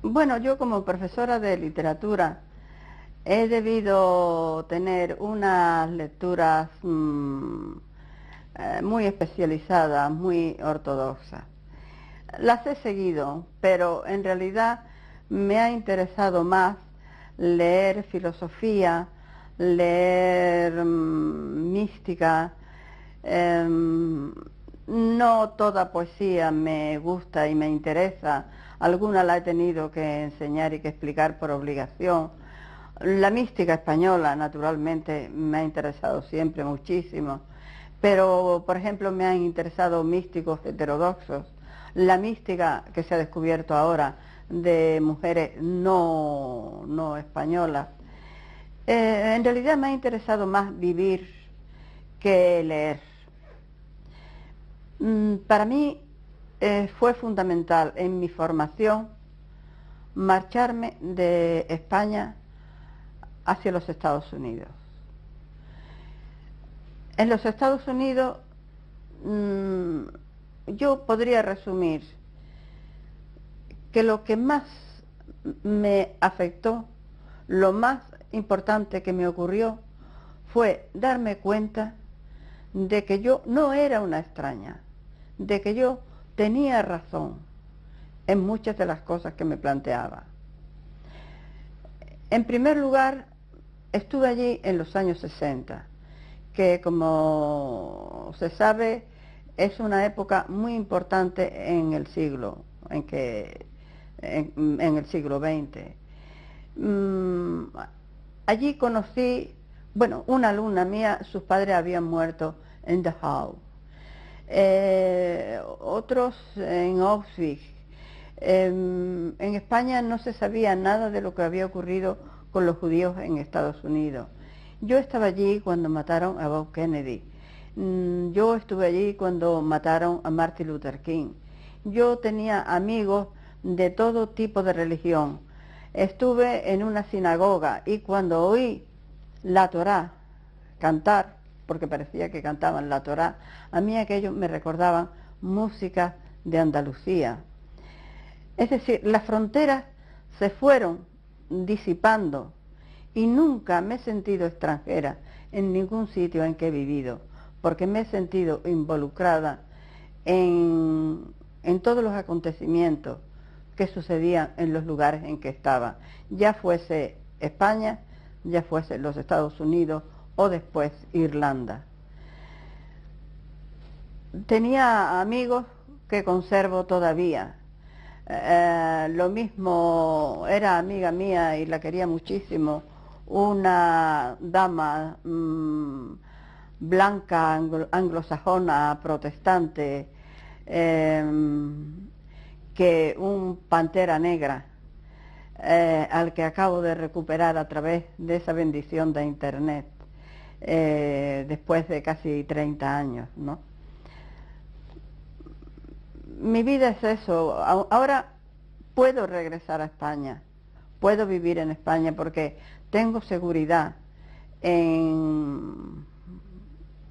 Bueno, yo como profesora de literatura he debido tener unas lecturas muy especializadas, muy ortodoxas. Las he seguido, pero en realidad me ha interesado más leer filosofía, leer mística. No toda poesía me gusta y me interesa, alguna la he tenido que enseñar y que explicar por obligación. La mística española, naturalmente, me ha interesado siempre muchísimo, pero, por ejemplo, me han interesado místicos heterodoxos. La mística que se ha descubierto ahora de mujeres no españolas. En realidad me ha interesado más vivir que leer. Para mí fue fundamental en mi formación marcharme de España hacia los Estados Unidos. En los Estados Unidos yo podría resumir que lo que más me afectó, lo más importante que me ocurrió, fue darme cuenta de que yo no era una extraña, de que yo tenía razón en muchas de las cosas que me planteaba. En primer lugar, estuve allí en los años 60, que como se sabe es una época muy importante en el siglo, en el siglo XX. Allí conocí, bueno, una alumna mía, sus padres habían muerto en Dachau, otros en Auschwitz. En España no se sabía nada de lo que había ocurrido con los judíos en Estados Unidos. Yo estaba allí cuando mataron a Bob Kennedy. Yo estuve allí cuando mataron a Martin Luther King. Yo tenía amigos de todo tipo de religión. Estuve en una sinagoga y cuando oí la Torá cantar, porque parecía que cantaban la Torá, a mí aquello me recordaban música de Andalucía. Es decir, las fronteras se fueron disipando y nunca me he sentido extranjera en ningún sitio en que he vivido, porque me he sentido involucrada en todos los acontecimientos que sucedían en los lugares en que estaba, ya fuese España, ya fuese los Estados Unidos o después Irlanda. Tenía amigos que conservo todavía. Lo mismo, era amiga mía y la quería muchísimo, una dama blanca, anglosajona, protestante, que un pantera negra, al que acabo de recuperar a través de esa bendición de internet, después de casi 30 años, ¿no? Mi vida es eso. Ahora puedo regresar a España, puedo vivir en España porque tengo seguridad en,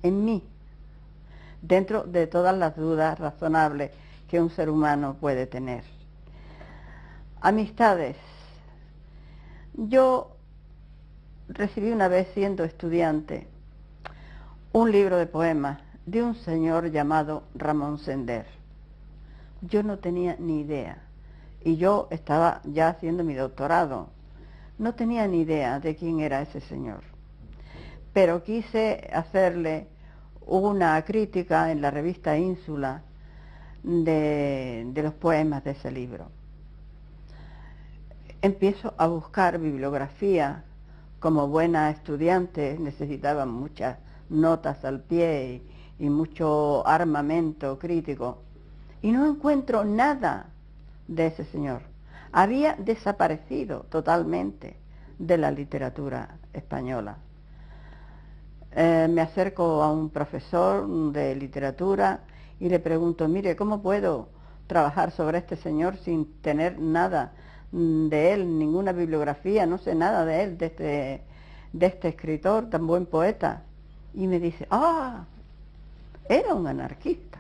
en mí, dentro de todas las dudas razonables que un ser humano puede tener. Amistades. Yo recibí una vez, siendo estudiante, un libro de poemas de un señor llamado Ramón Sender. Yo no tenía ni idea, y yo estaba ya haciendo mi doctorado. No tenía ni idea de quién era ese señor, pero quise hacerle una crítica en la revista Ínsula de los poemas de ese libro. Empiezo a buscar bibliografía. Como buena estudiante necesitaba muchas notas al pie y mucho armamento crítico, y no encuentro nada de ese señor. Había desaparecido totalmente de la literatura española. Me acerco a un profesor de literatura y le pregunto, mire, ¿cómo puedo trabajar sobre este señor sin tener nada de él, ninguna bibliografía, no sé nada de él, de este escritor tan buen poeta? Y me dice, era un anarquista,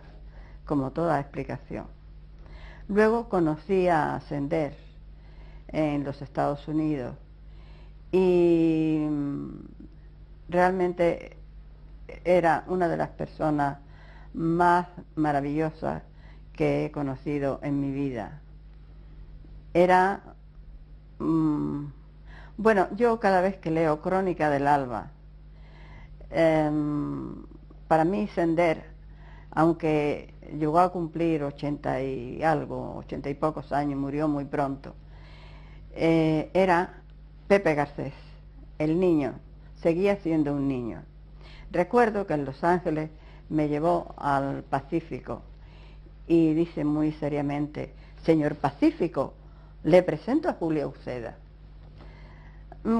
como toda explicación. Luego conocí a Sender en los Estados Unidos. Y realmente era una de las personas más maravillosas que he conocido en mi vida. Era, bueno, yo cada vez que leo Crónica del Alba, para mí Sender, aunque llegó a cumplir 80 y algo, 80 y pocos años, murió muy pronto, era Pepe Garcés, el niño, seguía siendo un niño. Recuerdo que en Los Ángeles me llevó al Pacífico y dice muy seriamente: señor Pacífico, le presento a Julia Uceda.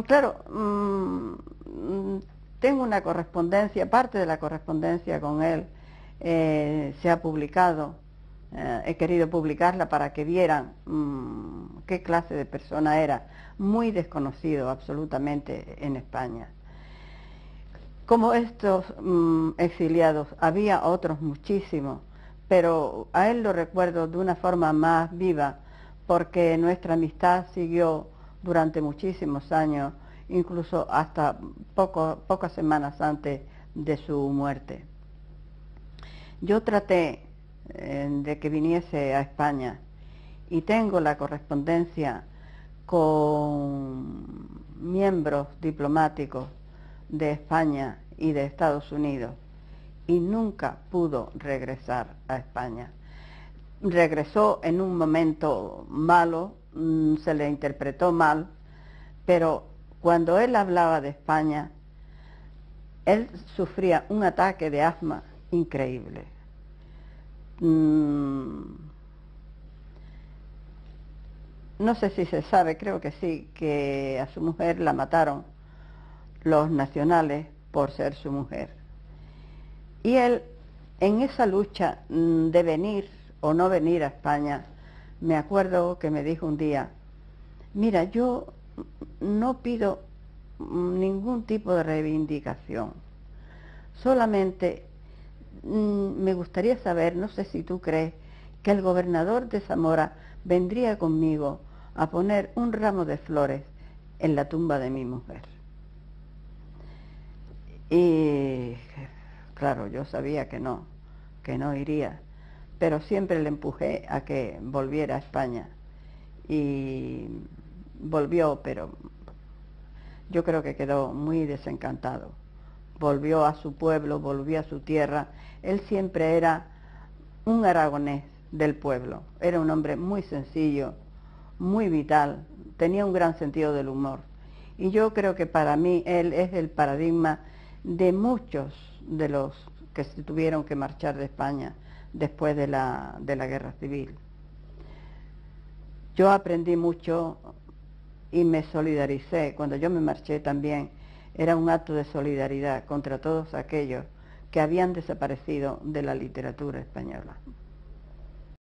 Claro, tengo una correspondencia, parte de la correspondencia con él se ha publicado, he querido publicarla para que vieran qué clase de persona era, muy desconocido absolutamente en España. Como estos exiliados, había otros muchísimos, pero a él lo recuerdo de una forma más viva, porque nuestra amistad siguió durante muchísimos años, incluso hasta pocas semanas antes de su muerte. Yo traté de que viniese a España y tengo la correspondencia con miembros diplomáticos de España y de Estados Unidos, y nunca pudo regresar a España. Regresó en un momento malo, se le interpretó mal, pero cuando él hablaba de España, él sufría un ataque de asma increíble. No sé si se sabe, creo que sí, que a su mujer la mataron los nacionales por ser su mujer. Y él, en esa lucha de venir o no venir a España, me acuerdo que me dijo un día: mira, yo no pido ningún tipo de reivindicación, solamente me gustaría saber, no sé si tú crees, que el gobernador de Zamora vendría conmigo a poner un ramo de flores en la tumba de mi mujer. Y claro, yo sabía que no iría, pero siempre le empujé a que volviera a España. Y volvió, pero yo creo que quedó muy desencantado. Volvió a su pueblo, volvió a su tierra. Él siempre era un aragonés del pueblo. Era un hombre muy sencillo, muy vital, tenía un gran sentido del humor. Y yo creo que para mí él es el paradigma de muchos de los que se tuvieron que marchar de España después de la guerra civil. Yo aprendí mucho y me solidaricé. Cuando yo me marché también era un acto de solidaridad contra todos aquellos que habían desaparecido de la literatura española.